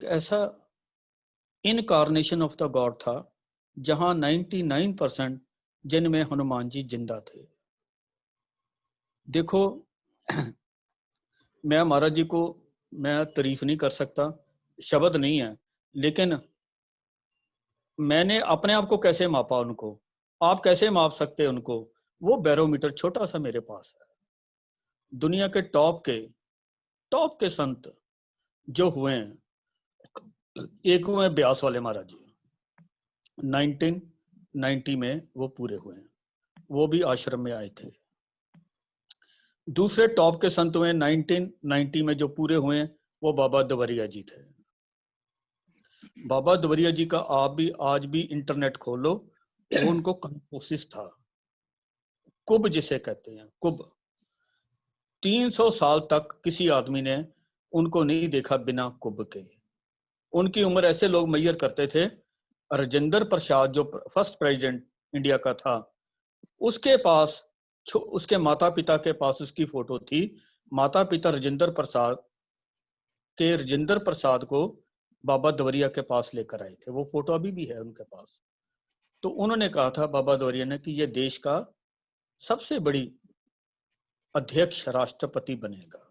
ऐसा incarnation of the God था जहां 99% जिनमें हनुमान जी जिंदा थे। देखो मैं महाराज जी को मैं तारीफ नहीं कर सकता, शब्द नहीं है, लेकिन मैंने अपने आप को कैसे मापा उनको, आप कैसे माप सकते हैं उनको? वो बैरोमीटर छोटा सा मेरे पास है। दुनिया के टॉप के संत जो हुए हैं, एक हुए ब्यास वाले महाराज जी, 1990 में वो पूरे हुए हैं, वो भी आश्रम में आए थे। दूसरे टॉप के संत हुए 1990 में जो पूरे हुए हैं, वो बाबा दवरिया जी थे। बाबा दवरिया जी का आप भी आज भी इंटरनेट खोलो, वो उनको कन्फ्यूसिस था, कुब जिसे कहते हैं, कुब। 300 साल तक किसी आदमी ने उनको नहीं देखा बिना कुब के। उनकी उम्र ऐसे लोग मैयर करते थे, राजेंद्र प्रसाद जो फर्स्ट प्रेसिडेंट इंडिया का था, उसके पास, उसके माता पिता के पास उसकी फोटो थी। माता पिता राजेंद्र प्रसाद को बाबा दवरिया के पास लेकर आए थे, वो फोटो अभी भी है उनके पास। तो उन्होंने कहा था बाबा दवरिया ने कि ये देश का सबसे बड़ी अध्यक्ष राष्ट्रपति बनेगा।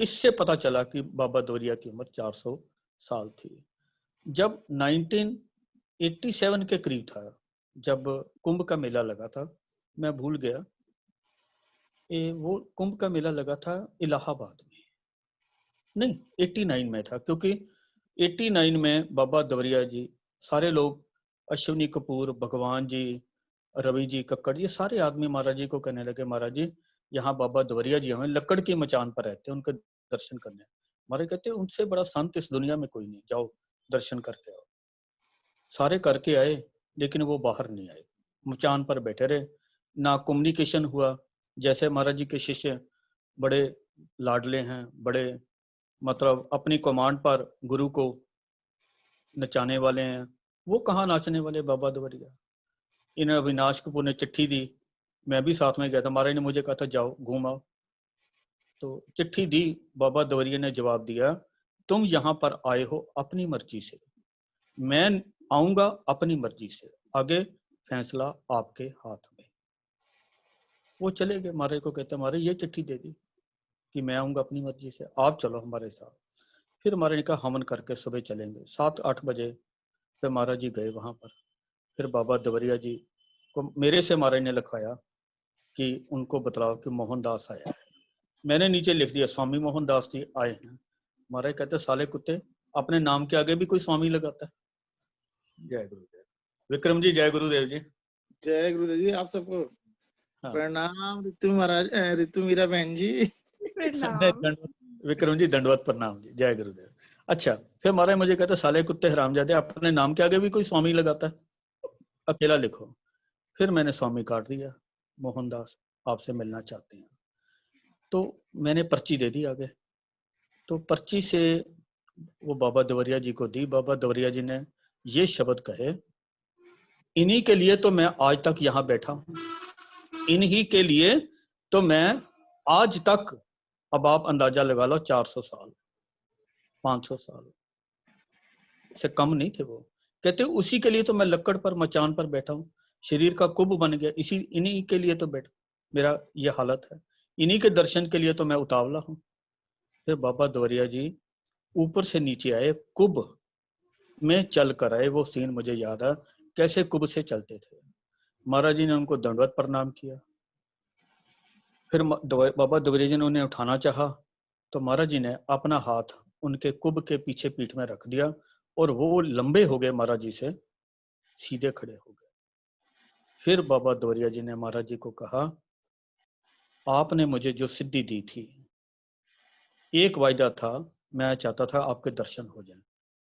इससे पता चला कि बाबा दवरिया की उम्र 400 साल थी। जब 1987 के करीब था, जब कुंभ का मेला लगा था, मैं भूल गया, वो कुंभ का मेला लगा था इलाहाबाद में, नहीं 89 में था, क्योंकि 89 में बाबा दवरिया जी, सारे लोग, अश्विनी कपूर, भगवान जी, रवि जी कक्कड़, ये सारे आदमी महाराज जी को कहने लगे, महाराज जी यहाँ बाबा दवरिया जी हमें लक्कड़ की मचान पर रहते हैं, उनके दर्शन करने। महाराज कहते उनसे बड़ा संत इस दुनिया में कोई नहीं, जाओ दर्शन करके आओ। सारे करके आए, लेकिन वो बाहर नहीं आए, मचान पर बैठे रहे, ना कम्युनिकेशन हुआ। जैसे महाराज जी के शिष्य बड़े लाडले हैं, बड़े मतलब अपनी कमांड पर गुरु को नचाने वाले हैं, वो कहाँ नाचने वाले बाबा दवरिया। इन अविनाश कपूर ने चिट्ठी दी, मैं भी साथ में गया था, महाराज ने मुझे कहा था जाओ घूम आओ, तो चिट्ठी दी, बाबा दवरिया ने जवाब दिया, तुम यहाँ पर आए हो अपनी मर्जी से, मैं आऊंगा अपनी मर्जी से, आगे फैसला आपके हाथ में। वो चले गए, महाराज को कहते महाराज ये चिट्ठी दे दी कि मैं आऊंगा अपनी मर्जी से, आप चलो हमारे साथ। फिर महाराज ने कहा हमन करके सुबह चलेंगे, 7-8 बजे फिर महाराज जी गए वहां पर। फिर बाबा दवरिया जी को मेरे से महाराज ने लिखवाया कि उनको बतलाओ कि मोहनदास आया है। मैंने नीचे लिख दिया स्वामी मोहनदास जी आए हैं। महाराज कहते साले कुत्ते, अपने नाम के आगे भी कोई स्वामी लगाता है। जय गुरुदेव। विक्रम जी जय गुरुदेव जी। जय गुरुदेव जी, आप सबको प्रणाम। ऋतु महाराज, ऋतु मीरा बहन जी विक्रम जी दंडवत प्रणाम जी, जय गुरुदेव। अच्छा, फिर महाराज मुझे कहते साले कुत्ते हरामजादे, अपने नाम के आगे भी कोई स्वामी लगाता है, अकेला लिखो। फिर मैंने स्वामी काट दिया, मोहनदास आपसे मिलना चाहते हैं। तो मैंने पर्ची दे दी आगे, तो पर्ची से वो बाबा दवरिया जी को दी। बाबा दवरिया जी ने ये शब्द कहे, इन्हीं के लिए तो मैं आज तक यहाँ बैठा हूँ, इन्हीं के लिए तो मैं आज तक, अब आप अंदाजा लगा लो 400 साल 500 साल से कम नहीं थे वो। कहते उसी के लिए तो मैं लक्कड़ पर मचान पर बैठा हूँ, शरीर का कुब बन गया, इसी इन्हीं के लिए तो बैठा, मेरा ये हालत है, इन्हीं के दर्शन के लिए तो मैं उतावला हूँ। फिर बाबा दवरिया जी ऊपर से नीचे आए, कुब में चल कर आए। वो सीन मुझे याद है, कैसे कुब से चलते थे। महाराज जी ने उनको दंडवत प्रणाम किया। फिर बाबा दवरिया जी ने उन्हें उठाना चाहा, तो महाराज जी ने अपना हाथ उनके कुब के पीछे पीठ में रख दिया, और वो लंबे हो गए, महाराज जी से सीधे खड़े हो गए। फिर बाबा दवरिया जी ने महाराज जी को कहा, आपने मुझे जो सिद्धि दी थी, एक वायदा था, मैं चाहता था आपके दर्शन हो जाएं,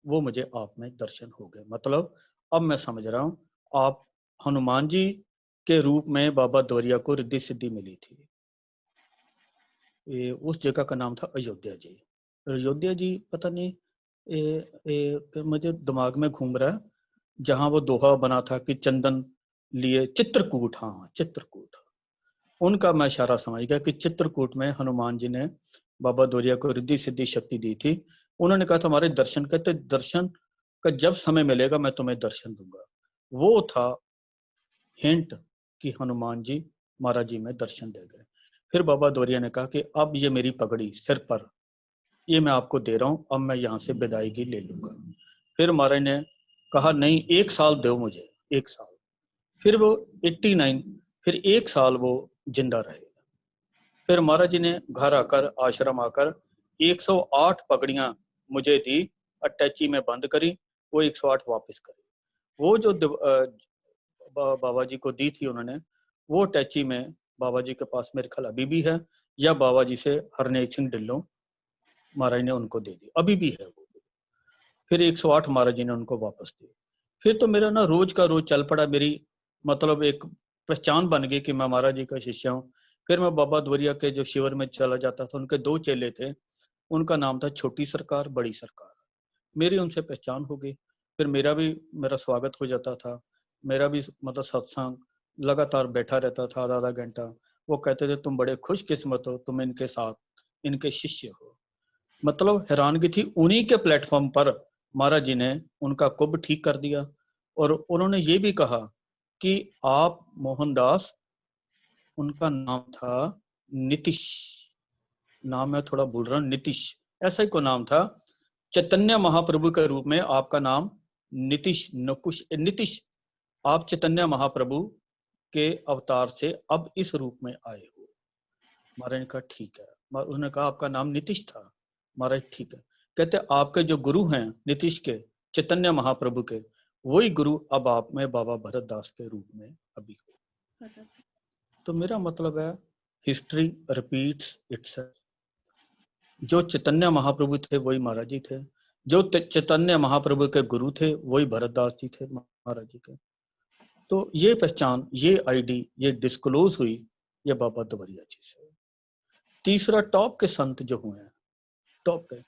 वो मुझे आप में दर्शन हो गए। मतलब अब मैं समझ रहा हूँ, आप हनुमान जी के रूप में बाबा दवरिया को रिद्धि सिद्धि मिली थी। उस जगह का नाम था अयोध्या जी। अयोध्या जी पता नहीं, मुझे दिमाग में घूम रहा है, जहां वो दोहा बना था कि चंदन लिए चित्रकूट, हाँ चित्रकूट, उनका मैं इशारा समझ गया कि चित्रकूट में हनुमान जी ने बाबा दवरिया को रिद्धि सिद्धि शक्ति दी थी। उन्होंने कहा था हमारे दर्शन, कहते दर्शन का जब समय मिलेगा मैं तुम्हें दर्शन दूंगा। वो था हिंट कि हनुमान जी महाराज जी में दर्शन दे गए। फिर बाबा दौरिया ने कहा कि अब ये मेरी पगड़ी सिर पर, ये मैं आपको दे रहा हूं, अब मैं यहाँ से विदाईगी ले लूंगा। फिर महाराज ने कहा नहीं 1 साल दो मुझे, 1 साल। फिर वो 89, फिर 1 साल वो जिंदा रहे। फिर महाराज जी ने घर आकर, आश्रम आकर 108 पगड़ियां मुझे दी, अटैची में बंद करी, वो 108 वापस करी। वो जो बाबा जी को दी थी उन्होंने, वो अटैची में बाबा जी के पास मेरे ख्याल अभी भी है, या बाबा जी से हरनेक सिंह ढिल्लों महाराज ने उनको दे दी, अभी भी है वो। फिर 108 महाराज जी ने उनको वापस दी। फिर तो मेरा ना रोज का रोज चल पड़ा, मेरी मतलब एक पहचान बन गई कि मैं महाराज जी का शिष्य हूँ। फिर मैं बाबा दौरिया के जो शिविर में चला जाता था, उनके 2 चेले थे, उनका नाम था छोटी सरकार, बड़ी सरकार। मेरी उनसे पहचान हो गई। फिर मेरा स्वागत हो जाता था, मेरा भी मतलब सत्संग लगातार बैठा रहता था आधा घंटा। वो कहते थे तुम बड़े खुशकिस्मत हो, तुम इनके साथ, इनके शिष्य हो। मतलब हैरानगी थी, उन्हीं के प्लेटफॉर्म पर महाराज जी ने उनका कुब ठीक कर दिया। और उन्होंने ये भी कहा कि आप मोहनदास, उनका नाम था नीतीश, नाम मैं थोड़ा भूल रहा हूँ, नीतीश ऐसा ही कोई नाम था, चैतन्य महाप्रभु के रूप में आपका नाम नीतीश, आप चैतन्य महाप्रभु के अवतार से अब इस रूप में आए हो। महाराज ने कहा ठीक है। उन्होंने कहा आपका नाम नीतीश था। महाराज ठीक है। कहते आपके जो गुरु हैं नीतीश के, चैतन्य महाप्रभु के, वही गुरु अब आप में बाबा भरत दास के रूप में अभी हो। तो मेरा मतलब है हिस्ट्री रिपीट्स इटसेल्फ। जो चैतन्य महाप्रभु थे वही महाराज जी थे, जो चैतन्य महाप्रभु के गुरु थे वही भरत दास जी थे महाराज जी के। तो ये पहचान, ये आईडी, ये डिस्क्लोज हुई ये बाबा दौरिया जी से। तीसरा टॉप के संत जो हुए हैं, टॉप के,